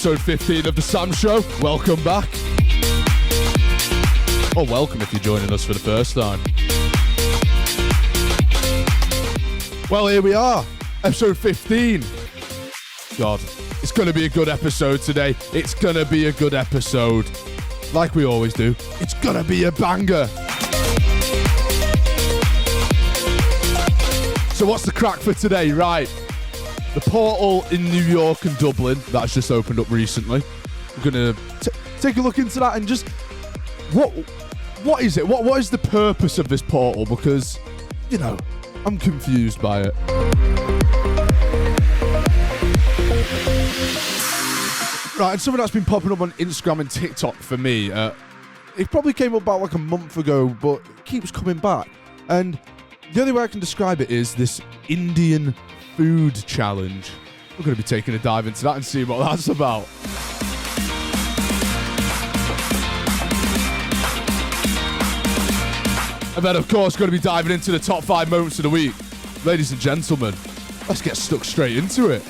episode 15 of The Sam Show. Welcome back. Or welcome if you're joining us for the first time. Well, here we are. Episode 15. God, it's going to be a good episode today. It's going to be a good episode. Like we always do. It's going to be a banger. So what's the crack for today? Right. The portal in New York and Dublin that has just opened up recently. We're going to take a look into that and just... What is it? What is the purpose of this portal? Because, you know, I'm confused by it. Right, and something that's been popping up on Instagram and TikTok for me. It probably came up about like a month ago, but it keeps coming back. And the only way I can describe it is this Indian food challenge. We're going to be taking a dive into that and see what that's about. And then, of course, going to be diving into the top 5 moments of the week. Ladies and gentlemen, let's get stuck straight into it.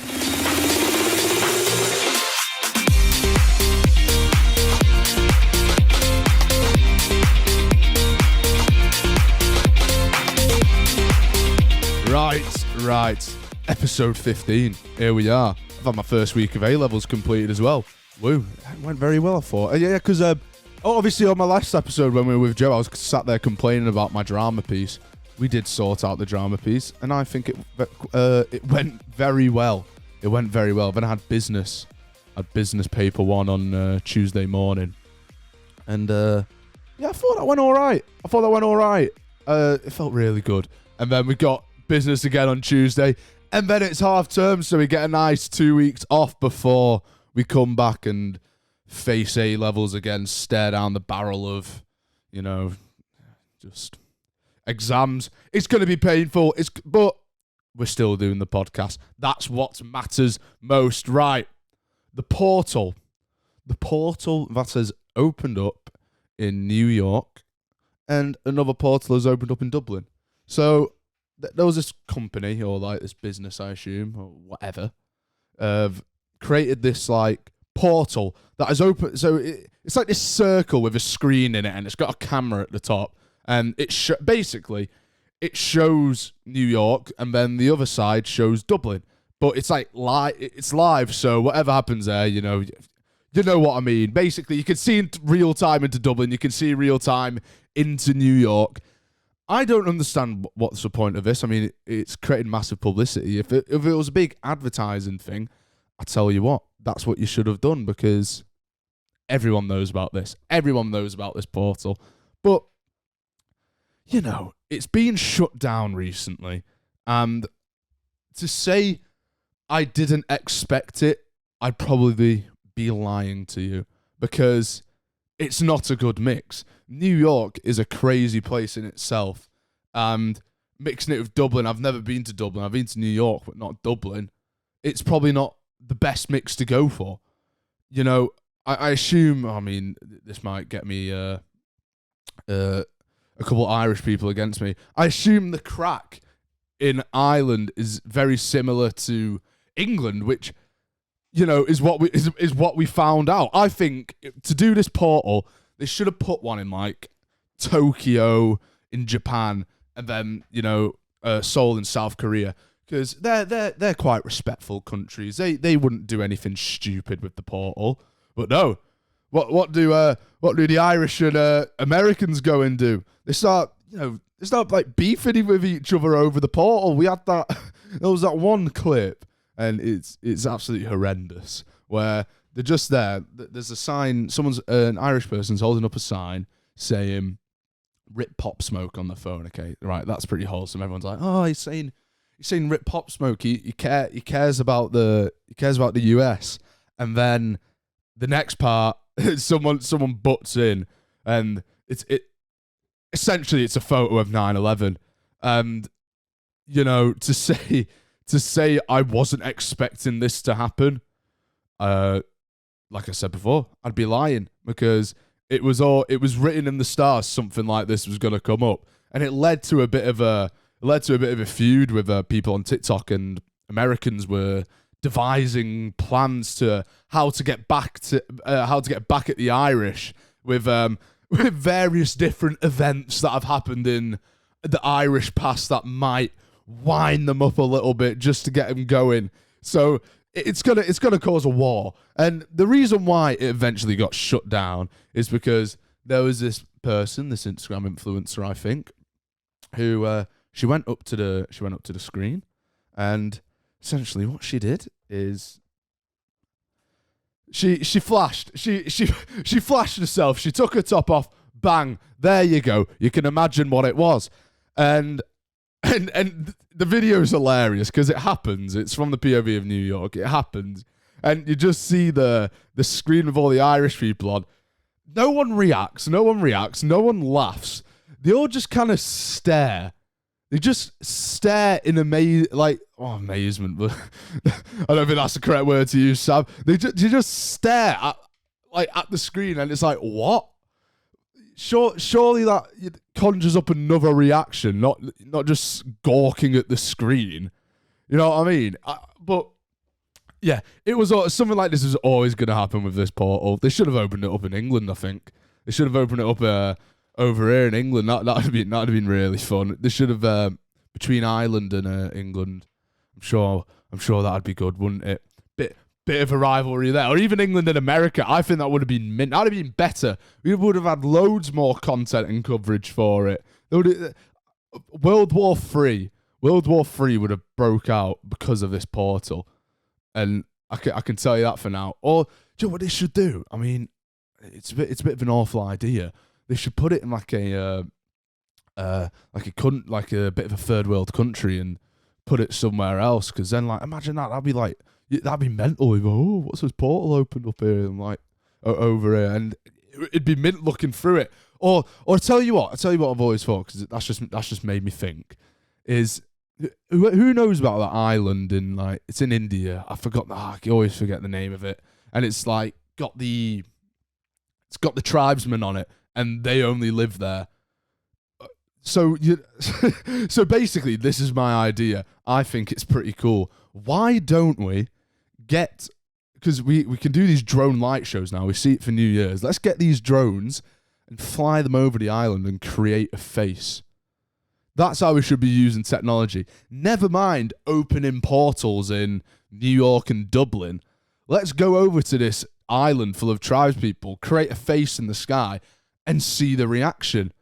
Right. Episode 15. Here we are. I've had my first week of A-levels completed as well. Woo. It went very well, I thought. Yeah, because obviously on my last episode when we were with Joe, I was sat there complaining about my drama piece. We did sort out the drama piece, and I think it went very well. It went very well. Then I had business paper 1 on Tuesday morning. And yeah, I thought that went all right. It felt really good. And then we got business again on Tuesday, and then it's half term, so we get a nice 2 weeks off before we come back and face A-levels again, stare down the barrel of, you know, just exams. It's going to be painful, but we're still doing the podcast. That's what matters most. Right, the portal that has opened up in New York, and another portal has opened up in Dublin. So there was this company, or like this business, I assume, or whatever, created this like portal that is open. So it's like this circle with a screen in it, and it's got a camera at the top, and it basically it shows New York, and then the other side shows Dublin. But it's like it's live, so whatever happens there, you know what I mean. Basically, you can see in real time into Dublin, you can see real time into New York. I don't understand what's the point of this. I mean, it's created massive publicity. If it was a big advertising thing, I tell you what, that's what you should have done, because everyone knows about this. Everyone knows about this portal. But, you know, it's been shut down recently. And to say I didn't expect it, I'd probably be lying to you, because it's not a good mix. New York is a crazy place in itself, and mixing it with Dublin, I've never been to Dublin. I've been to New York, but not Dublin. It's probably not the best mix to go for. You know, I assume, I mean, this might get me a couple of Irish people against me. I assume the crack in Ireland is very similar to England, which, you know, is what we found out. I think to do this portal, they should have put one in like Tokyo in Japan, and then, you know, Seoul in South Korea, because they're quite respectful countries. They wouldn't do anything stupid with the portal. But no, what do the Irish and Americans go and do? They start like beefing with each other over the portal. We had that. There was that one clip, and it's absolutely horrendous, where they're just there. There's a sign. An Irish person's holding up a sign saying "Rip Pop Smoke" on the phone. Okay, right, that's pretty wholesome. Everyone's like, "Oh, he's saying Rip Pop Smoke." He cares about the US. And then the next part, someone butts in, and essentially it's a photo of 9/11, and, you know, to say I wasn't expecting this to happen, like I said before, I'd be lying, because it was written in the stars something like this was going to come up, and it led to a bit of a feud with people on TikTok, and Americans were devising plans to how to get back at the Irish with with various different events that have happened in the Irish past that might wind them up a little bit just to get them going. So it's gonna cause a war. And the reason why it eventually got shut down is because there was this person, this Instagram influencer, I think, who she went up to the screen, and essentially what she did is she flashed herself. She took her top off. Bang! There you go. You can imagine what it was, and the video is hilarious because it happens. It's from the POV of New York. It happens, and you just see the screen with all the Irish people on. No one reacts. No one laughs. They all just kind of stare. They just stare in amazement. But I don't think that's the correct word to use, Sam. They just stare at the screen, and it's like, what? Surely that conjures up another reaction, not just gawking at the screen. You know what I mean? But yeah, it was something like this is always going to happen with this portal. They should have opened it up in England. I think they should have opened it up over here in England. That'd have been really fun. They should have between Ireland and England. I'm sure that'd be good, wouldn't it? Bit of a rivalry there, or even England and America. I think that would have been mint. That'd have been better. We would have had loads more content and coverage for it. World War III would have broke out because of this portal, and I can tell you that for now. Or do you know what they should do? I mean, it's a bit of an awful idea. They should put it in like a bit of a third world country and put it somewhere else. Because then, like, imagine that. That'd be mental. You go, oh, what's this portal opened up here? And like over here, and it'd be mint looking through it. Or I tell you what I've always thought, because that's just made me think, is who knows about that island in, like, it's in India. I always forget the name of it, and it's like got the tribesmen on it, and they only live there. So so basically, this is my idea. I think it's pretty cool. Why don't we get, because we can do these drone light shows now. We see it for New Year's. Let's get these drones and fly them over the island and create a face. That's how we should be using technology. Never mind opening portals in New York and Dublin. Let's go over to this island full of tribespeople, create a face in the sky, and see the reaction.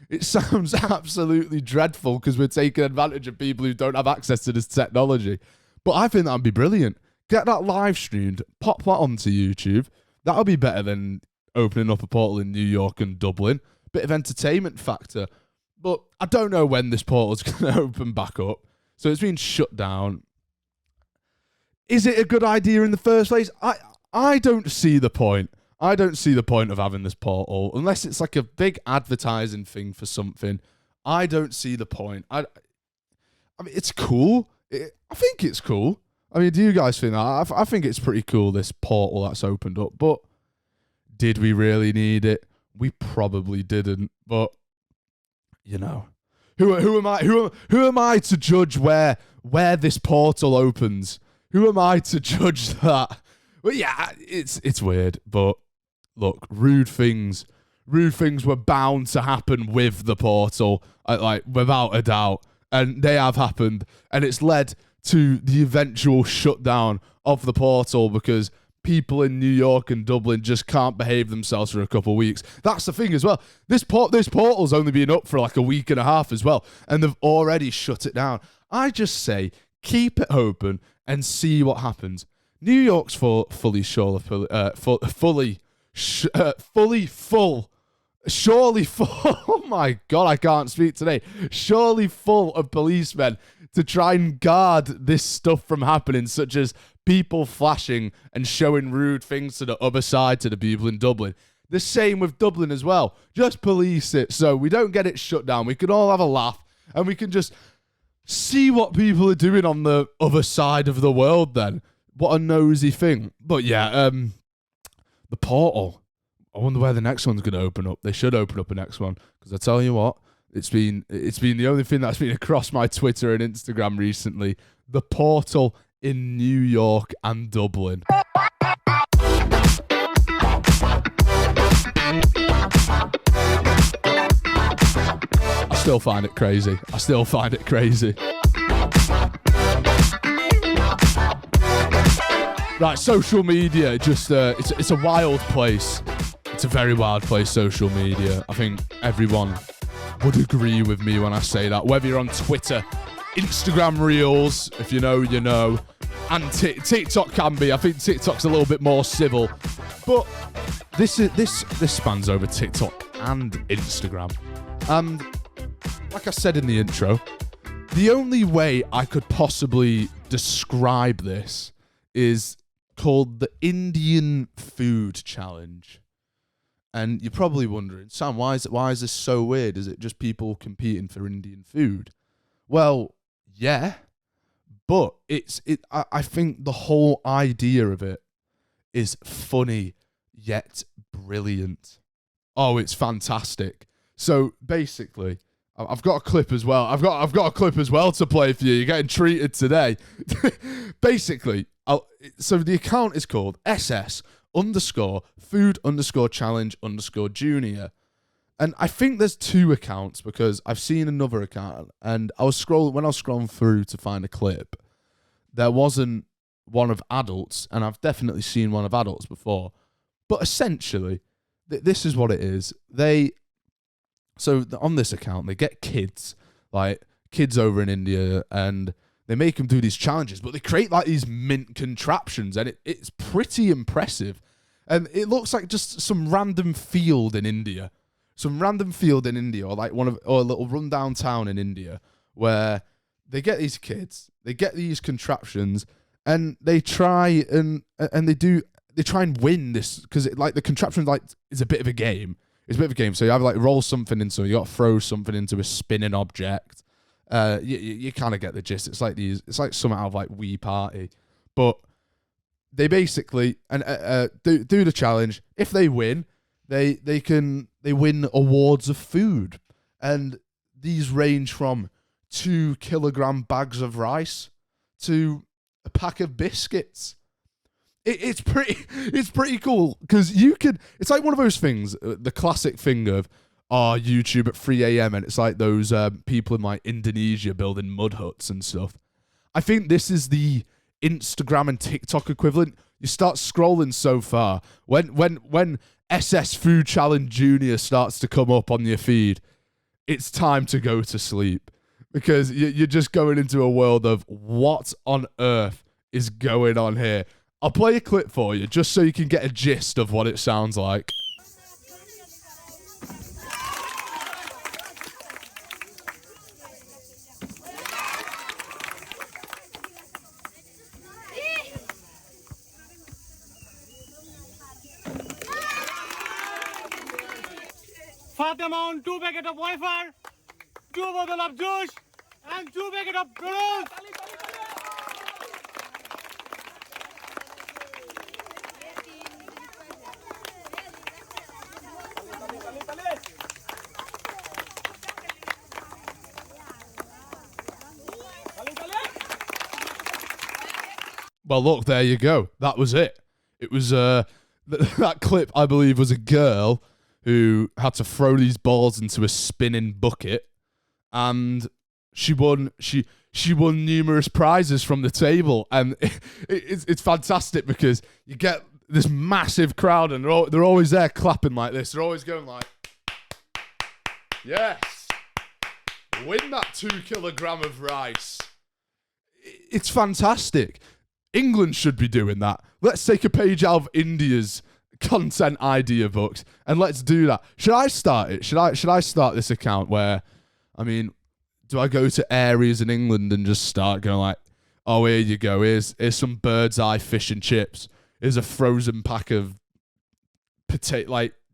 It sounds absolutely dreadful because we're taking advantage of people who don't have access to this technology. But I think that'd be brilliant. Get that live streamed, pop that onto YouTube. That'll be better than opening up a portal in New York and Dublin. Bit of entertainment factor. But I don't know when this portal's going to open back up. So it's been shut down. Is it a good idea in the first place? I don't see the point. I don't see the point of having this portal unless it's like a big advertising thing for something. I don't see the point. I mean, it's cool. I think it's cool. I mean, do you guys think that? I think it's pretty cool, this portal that's opened up. But did we really need it? We probably didn't. But you know, who am I to judge where this portal opens? Who am I to judge that? Well, yeah, it's weird, but look, rude things were bound to happen with the portal, like, without a doubt, and they have happened, and it's led to the eventual shutdown of the portal because people in New York and Dublin just can't behave themselves for a couple of weeks. That's the thing as well. This portal's only been up for like a week and a half as well, and they've already shut it down. I just say keep it open and see what happens. New York's fully full. Surely full. Oh my God, I can't speak today. Surely full of policemen to try and guard this stuff from happening, such as people flashing and showing rude things to the other side to the people in Dublin. The same with Dublin as well. Just police it so we don't get it shut down. We can all have a laugh and we can just see what people are doing on the other side of the world then. What a nosy thing. But yeah, the portal. I wonder where the next one's going to open up. They should open up the next one. Because I tell you what, It's been the only thing that's been across my Twitter and Instagram recently. The portal in New York and Dublin. I still find it crazy. Right, social media, just it's a wild place. It's a very wild place, social media. I think everyone would agree with me when I say that. Whether you're on Twitter, Instagram Reels, if you know, you know, and TikTok can be. I think TikTok's a little bit more civil, but this spans over TikTok and Instagram. And like I said in the intro, the only way I could possibly describe this is called the Indian Food Challenge. And you're probably wondering, Sam, why is this so weird? Is it just people competing for Indian food? Well, yeah, but I think the whole idea of it is funny yet brilliant. Oh, it's fantastic. So basically, I've got a clip as well. I've got a clip as well to play for you. You're getting treated today. Basically, so the account is called SS_food_challenge_junior. And I think there's two accounts because I've seen another account and when I was scrolling through to find a clip, there wasn't one of adults, and I've definitely seen one of adults before. But essentially, this is what it is. On this account, they get kids over in India, and they make them do these challenges, but they create like these mint contraptions, and it's pretty impressive. And it looks like just some random field in India, or like or a little rundown town in India, where they get these kids, they get these contraptions, and they try and win this, because the contraption is a bit of a game. It's a bit of a game. So you have roll something into, you got to throw something into a spinning object. You kind of get the gist. It's like something out of Wii Party, but they basically do the challenge. If they win, they win awards of food, and these range from 2 kilogram bags of rice to a pack of biscuits. It's pretty cool, because it's like one of those things, the classic thing of YouTube at 3 a.m. and it's like those people in Indonesia building mud huts and stuff. I think this is the Instagram and TikTok equivalent. You start scrolling so far, when SS Food Challenge Junior starts to come up on your feed, it's time to go to sleep, because you're just going into a world of what on earth is going on here. I'll play a clip for you just so you can get a gist of what it sounds like. Fatima on 2 packet of wafer, 2 bottle of juice, and 2 packet of noodles. Well, look, there you go. That was it. It was that clip, I believe, was a girl who had to throw these balls into a spinning bucket, and she won numerous prizes from the table, and it's fantastic, because you get this massive crowd, and they're always there clapping like this. They're always going like, yes, win that 2 kilogram of rice. It's fantastic. England should be doing that. Let's take a page out of India's content idea books and let's do that. Should I start it? Should I start this account where, do I go to areas in England and just start going like, oh, here you go. Here's some bird's eye fish and chips. Here's a frozen pack of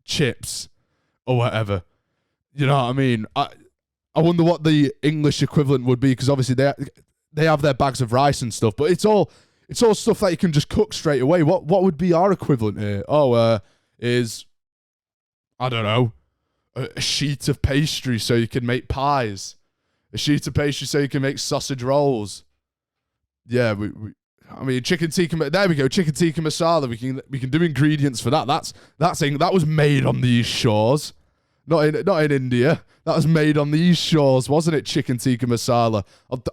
chips or whatever. You know what I mean? I wonder what the English equivalent would be, because obviously they have their bags of rice and stuff, but it's all stuff that you can just cook straight away. What would be our equivalent here? I don't know, a sheet of pastry so you can make pies, a sheet of pastry so you can make sausage rolls. Yeah, I mean, chicken tikka. There we go, chicken tikka masala. We can do ingredients for that. That was made on these shores, not in India. That was made on these shores, wasn't it? Chicken tikka masala.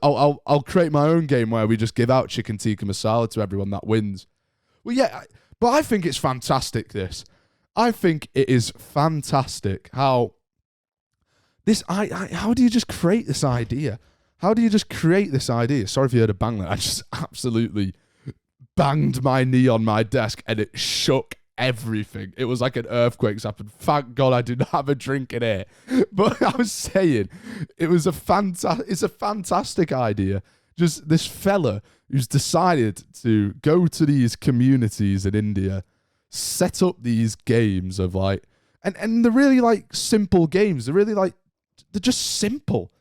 I'll create my own game where we just give out chicken tikka masala to everyone that wins. Well, yeah, but I think it's fantastic. I think it is fantastic how this. How do you just create this idea? How do you just create this idea? Sorry if you heard a bang there. I just absolutely banged my knee on my desk and it shook everything. It was like an earthquake's happened. Thank God I didn't have a drink in here. But I was saying, it's a fantastic idea. Just this fella who's decided to go to these communities in India, set up these games of like, and they're really like simple games. They're just simple.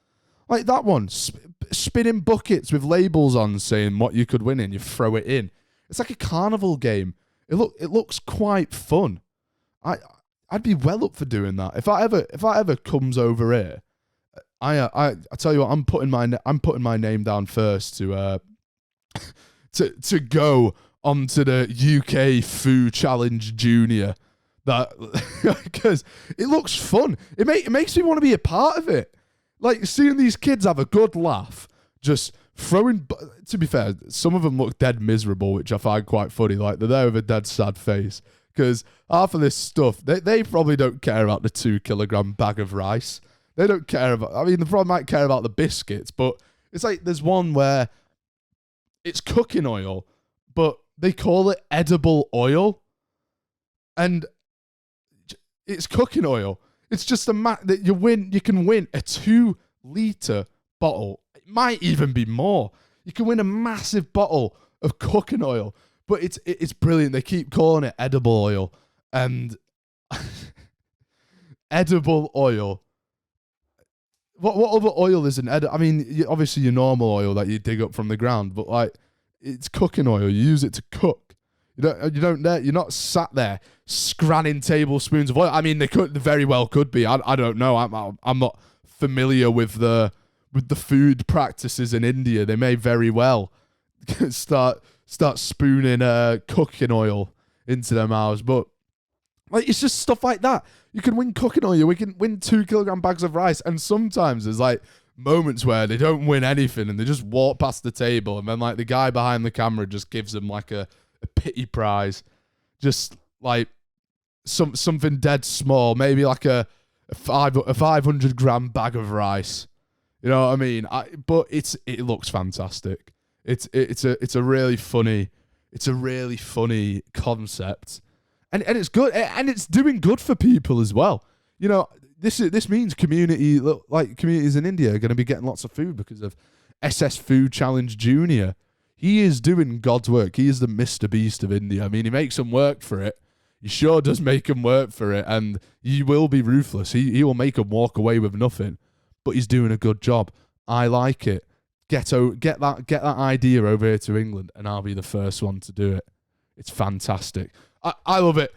Like that one, spinning buckets with labels on saying what you could win in. You throw it in. It's like a carnival game. It looks quite fun. I'd be well up for doing that. If I ever comes over here, I tell you what, I'm putting my name down first to go onto the UK Food Challenge Junior. That because it looks fun. It makes me want to be a part of it. Like, seeing these kids have a good laugh, just throwing... To be fair, some of them look dead miserable, which I find quite funny. Like, they're there with a dead sad face. Because half of this stuff, they probably don't care about the 2-kilogram bag of rice. They don't care about... I mean, they probably might care about the biscuits, but it's like there's one where it's cooking oil, but they call it edible oil. And it's cooking oil. It's just that you can win a 2-liter bottle. It might even be more. You can win a massive bottle of cooking oil, but it's brilliant. They keep calling it edible oil, and edible oil. What other oil is an edible? I mean, obviously your normal oil that you dig up from the ground, but like it's cooking oil. You use it to cook. You're not sat there scranning tablespoons of oil. I mean, they very well could be. I don't know. I'm not familiar with the food practices in India. They may very well start spooning cooking oil into their mouths. But like, it's just stuff like that. You can win cooking oil. We can win 2-kilogram bags of rice. And sometimes there's like moments where they don't win anything and they just walk past the table, and then like the guy behind the camera just gives them like a pity prize, just like something dead small, maybe like a 500-gram bag of rice. You know what I mean? But it looks fantastic. It's a really funny concept, and it's good, and it's doing good for people as well. You know, this means communities in India are going to be getting lots of food because of SS Food Challenge Junior. He is doing God's work. He is the Mr. Beast of India. I mean, he makes them work for it. He sure does make them work for it, and he will be ruthless. He will make them walk away with nothing, but he's doing a good job. I like it. Get that idea over here to England, and I'll be the first one to do it. It's fantastic. I love it.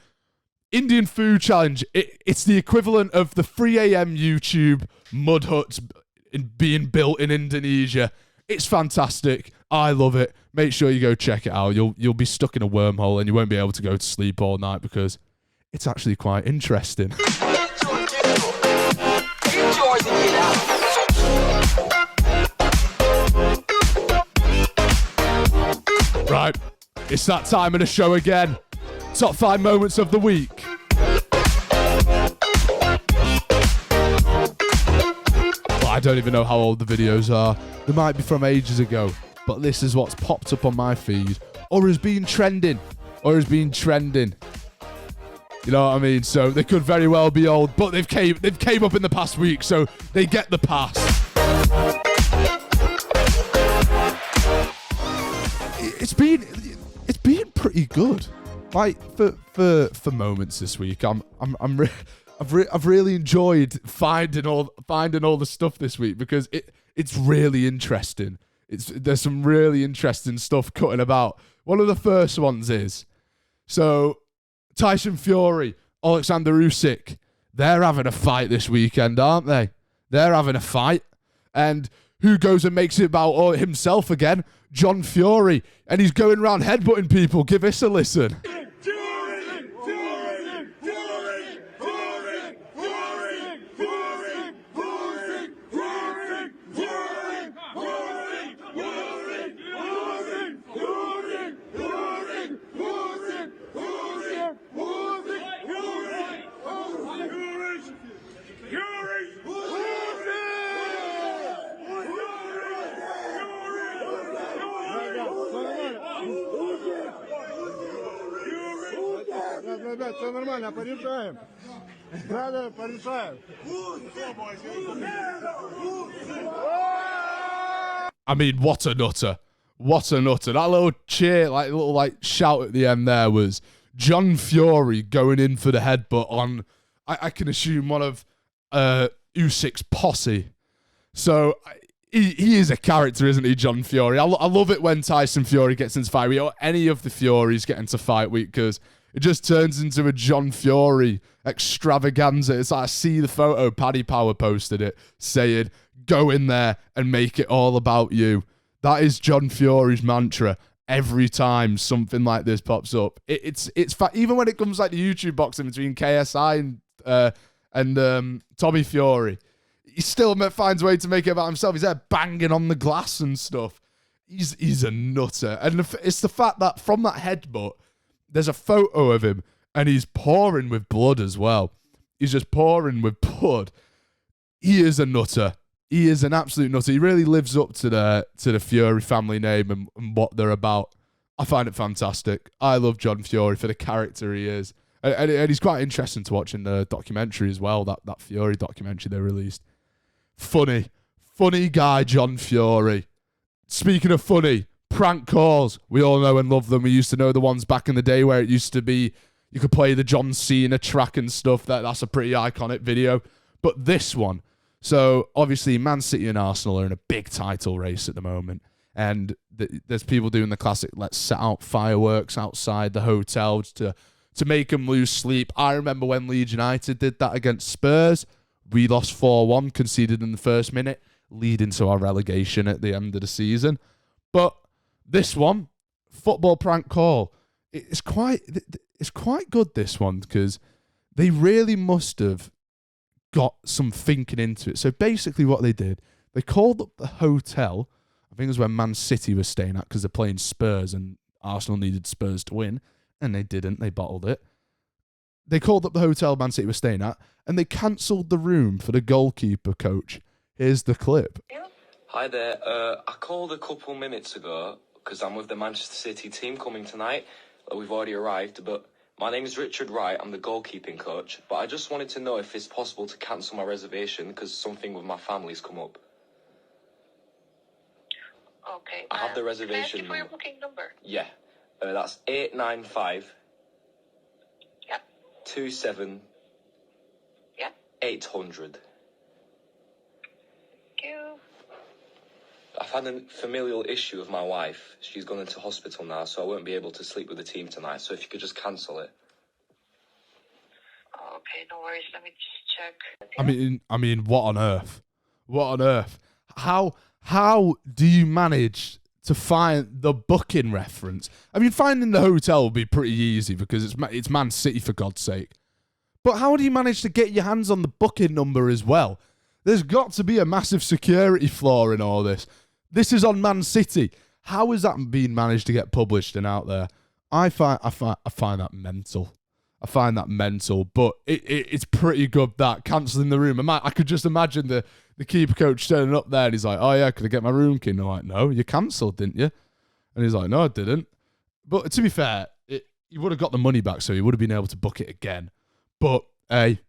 Indian Food Challenge. It's the equivalent of the 3 a.m. YouTube mud huts being built in Indonesia. It's fantastic. I love it. Make sure you go check it out. You'll be stuck in a wormhole and you won't be able to go to sleep all night because it's actually quite interesting. Right, it's that time of the show again. Top 5 moments of the week. Well, I don't even know how old the videos are. They might be from ages ago, but this is what's popped up on my feed, or has been trending. You know what I mean? So they could very well be old, but they've came up in the past week, so they get the pass. It's been pretty good. Like for moments this week, I've really enjoyed finding all the stuff this week because it's really interesting. There's some really interesting stuff cutting about. One of the first ones is, so Tyson Fury, Alexander Usyk, they're having a fight this weekend, aren't they? They're having a fight. And who goes and makes it about himself again? John Fury. And he's going around headbutting people. Give this a listen. Ребят, все нормально, порешаем. Да, порешаем. I mean, what a nutter. What a nutter. That little cheer, little shout at the end there was John Fury going in for the headbutt on, I can assume, one of Usyk's posse. So he is a character, isn't he, John Fury? I love it when Tyson Fury gets into fight week, or any of the Furies get into fight week, because it just turns into a John Fury extravaganza. It's like I see the photo, Paddy Power posted it, saying, go in there and make it all about you. That is John Fury's mantra every time something like this pops up. It's even when it comes like the YouTube boxing between KSI and Tommy Fury, he still finds a way to make it about himself. He's there banging on the glass and stuff. He's a nutter. And it's the fact that from that headbutt, there's a photo of him and he's pouring with blood as well. He's just pouring with blood. He is a nutter. He is an absolute nutter. He really lives up to the Fury family name and what they're about. I find it fantastic. I love John Fury for the character he is. And he's quite interesting to watch in the documentary as well, that Fury documentary they released. Funny guy, John Fury. Speaking of funny, prank calls. We all know and love them. We used to know the ones back in the day where it used to be you could play the John Cena track and stuff. That's a pretty iconic video. But this one, so obviously Man City and Arsenal are in a big title race at the moment. And there's people doing the classic, let's set out fireworks outside the hotel to make them lose sleep. I remember when Leeds United did that against Spurs. We lost 4-1, conceded in the first minute, leading to our relegation at the end of the season. But this one, football prank call, it's quite good, this one, because they really must have got some thinking into it. So basically what they did, they called up the hotel, I think it was where Man City was staying at, because they're playing Spurs and Arsenal needed Spurs to win, and they didn't, they bottled it. They called up the hotel Man City was staying at, and they cancelled the room for the goalkeeper coach. Here's the clip. Hi there, I called a couple minutes ago because I'm with the Manchester City team coming tonight. We've already arrived, but my name is Richard Wright. I'm the goalkeeping coach, but I just wanted to know if it's possible to cancel my reservation because something with my family's come up. Okay. I have the reservation. Can I ask you for your booking number? Yeah, that's 895. Yep. 27. Yep. 800. Thank you. I've had a familial issue with my wife. She's gone into hospital now, so I won't be able to sleep with the team tonight. So if you could just cancel it. Okay, no worries. Let me just check. I mean, what on earth? What on earth? How do you manage to find the booking reference? I mean, finding the hotel will be pretty easy because it's Man City, for God's sake. But how do you manage to get your hands on the booking number as well? There's got to be a massive security flaw in all this. This is on Man City. How is that being managed to get published and out there? I find that mental. I find that mental, but it's pretty good that cancelling the room. I could just imagine the keeper coach turning up there and he's like, oh yeah, could I get my room key? And I'm like, no, you cancelled, didn't you? And he's like, no, I didn't. But to be fair, you would have got the money back, so you would have been able to book it again. But hey,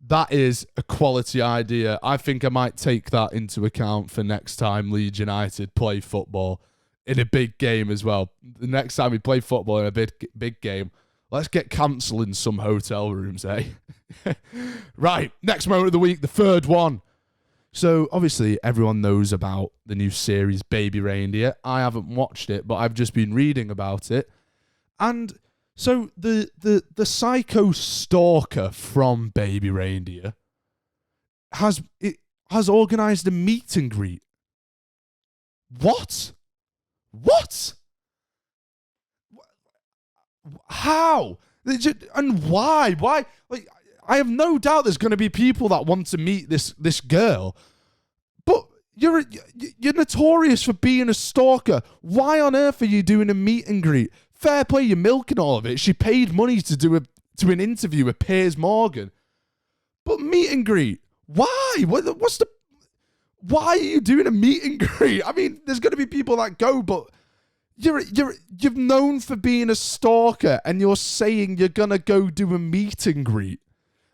that is a quality idea. I think I might take that into account for next time Leeds United play football in a big game as well. The next time we play football in a big game, let's get cancelling some hotel rooms, eh? Right, next moment of the week, the third one. So, obviously, everyone knows about the new series Baby Reindeer. I haven't watched it, but I've just been reading about it. And So the psycho stalker from Baby Reindeer has organised a meet and greet. What? How? And why? Why? Like, I have no doubt there's going to be people that want to meet this girl, but you're notorious for being a stalker. Why on earth are you doing a meet and greet? Fair play, you're milking all of it. She paid money to do an interview with Piers Morgan, but meet and greet. Why? Why are you doing a meet and greet? I mean, there's going to be people that go, but you're known for being a stalker, and you're saying you're gonna go do a meet and greet.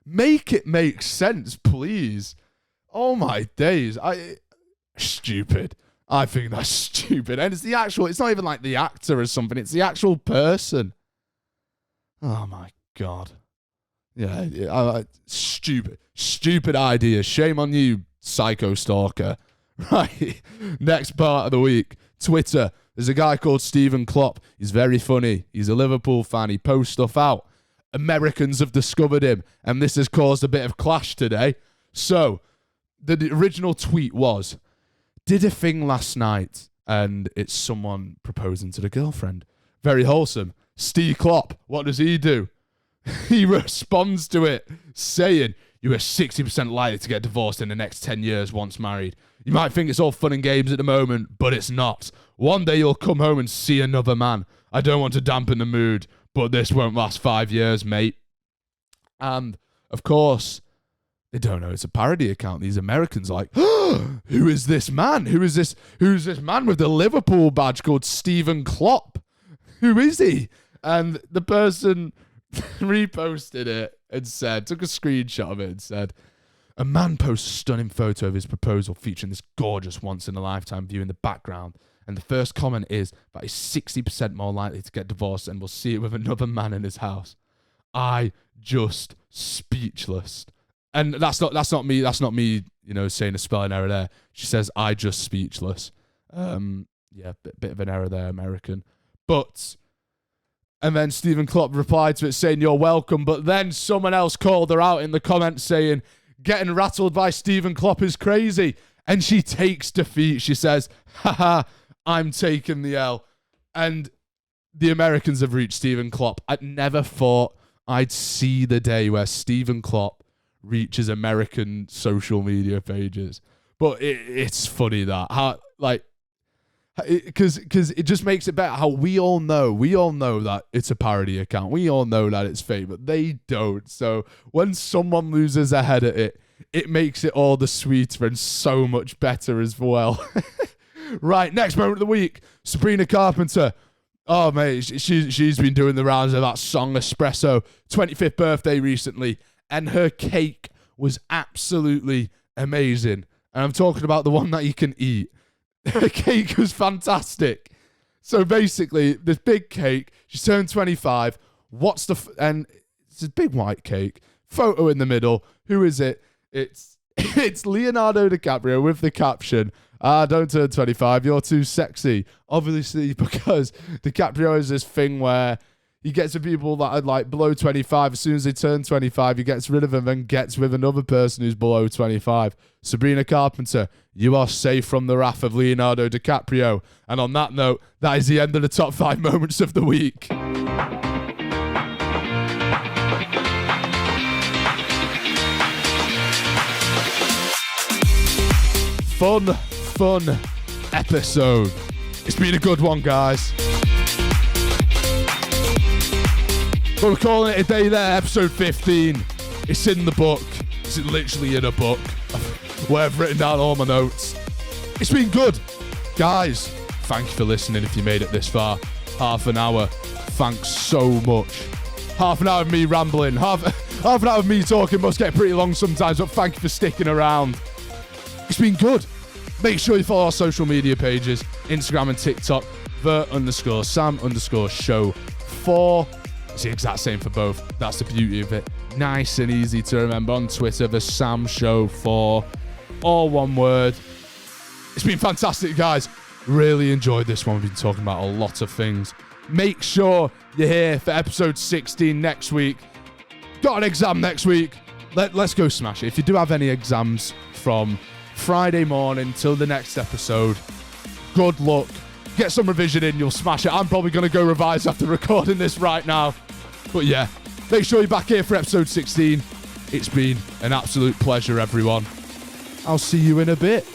Make it make sense, please. Oh my days. Stupid. I think that's stupid. And it's not even like the actor or something, it's the actual person. Oh my God. Yeah, stupid idea. Shame on you, psycho stalker. Right. Next part of the week. Twitter. There's a guy called Stephen Klopp. He's very funny. He's a Liverpool fan. He posts stuff out. Americans have discovered him, and this has caused a bit of clash today. So, the original tweet was, did a thing last night, and it's someone proposing to the girlfriend. Very wholesome. Steve Klopp, what does he do? He responds to it, saying, you are 60% likely to get divorced in the next 10 years once married. You might think it's all fun and games at the moment, but it's not. One day you'll come home and see another man. I don't want to dampen the mood, but this won't last 5 years, mate. And, of course, they don't know it's a parody account. These Americans are like, oh, who is this man? Who's this man with the Liverpool badge called Stephen Klopp? Who is he? And the person reposted it and took a screenshot of it and said, a man posts a stunning photo of his proposal featuring this gorgeous once-in-a-lifetime view in the background. And the first comment is that he's 60% more likely to get divorced and will see it with another man in his house. I just speechless. And that's not me, saying a spelling error there. She says, I just speechless. Bit of an error there, American. And then Stephen Klopp replied to it saying, you're welcome. But then someone else called her out in the comments saying, getting rattled by Stephen Klopp is crazy. And she takes defeat. She says, haha, I'm taking the L. And the Americans have reached Stephen Klopp. I never thought I'd see the day where Stephen Klopp reaches American social media pages. But it's funny that, because it just makes it better how we all know that it's a parody account. We all know that it's fake, but they don't. So when someone loses their head at it, it makes it all the sweeter and so much better as well. Right, next moment of the week, Sabrina Carpenter. Oh, mate, she's been doing the rounds of that song Espresso. 25th birthday recently, and her cake was absolutely amazing. And I'm talking about the one that you can eat. Her cake was fantastic. So basically, this big cake, she's turned 25. And it's a big white cake. Photo in the middle. Who is it? It's Leonardo DiCaprio with the caption, don't turn 25, you're too sexy. Obviously, because DiCaprio has this thing where he gets with people that are like below 25. As soon as they turn 25, he gets rid of them and gets with another person who's below 25. Sabrina Carpenter, you are safe from the wrath of Leonardo DiCaprio. And on that note, that is the end of the top 5 moments of the week. Fun episode. It's been a good one, guys. But we're calling it a day there, episode 15. It's in the book. It's literally in a book where I've written down all my notes. It's been good. Guys, thank you for listening if you made it this far. Half an hour. Thanks so much. Half an hour of me rambling. Half an hour of me talking must get pretty long sometimes, but thank you for sticking around. It's been good. Make sure you follow our social media pages, Instagram and TikTok, _Sam_show4. It's the exact same for both. That's the beauty of it. Nice and easy to remember. On Twitter, the Sam Show 4. All one word. It's been fantastic, guys. Really enjoyed this one. We've been talking about a lot of things. Make sure you're here for episode 16 next week. Got an exam next week. Let's go smash it. If you do have any exams from Friday morning till the next episode, good luck. Get some revision in, you'll smash it. I'm probably going to go revise after recording this right now. But yeah, make sure you're back here for episode 16. It's been an absolute pleasure, everyone. I'll see you in a bit.